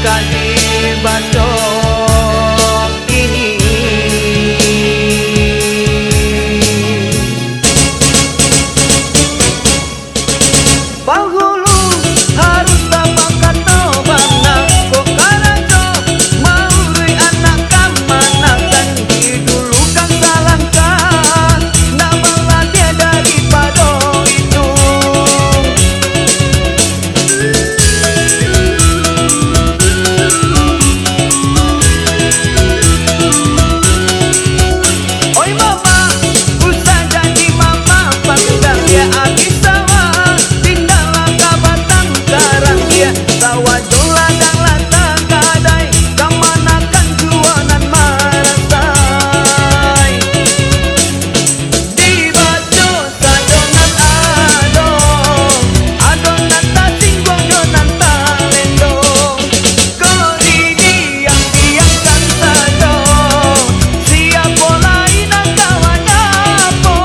kadi bacok ini. Penghulu harus tapakan tobana kok karajo maurui anak kamanakan didulukan salangkan nama dia daripada itu. Oi mama, usah jadi mama panggang dia habis sawah tinggal kabatang karang dia sawah joladang lata kadai kamanakan juanan marasai dibaco sadonan adonan ta singgung donan talendo kodi diam-diamkan saja siap mulai nak kawan apa.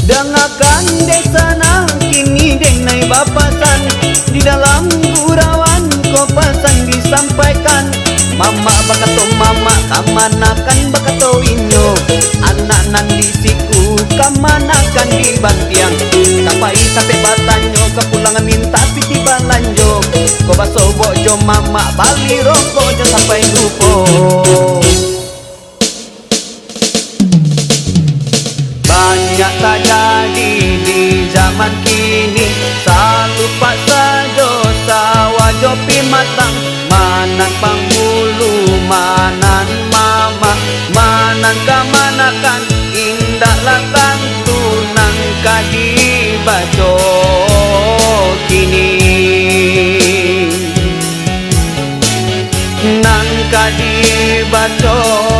Dengarkan desa nah kini denai bapasan di dalam gurauan ko pesan disampaikan. Mama bakato mama kamanakan bakato inyo anak nan disiku kamanakan di bantiang kapai sampai batanyo kepulangan minta piti balanjo ko baso bojo mama bali rokok jo sampai lupo. Banyak terjadi di zaman kini selalu paksa dosa wajopi matang manan panghulu manan mama manan kamanakan indah latang tunang kadi baco kini nang kadi baco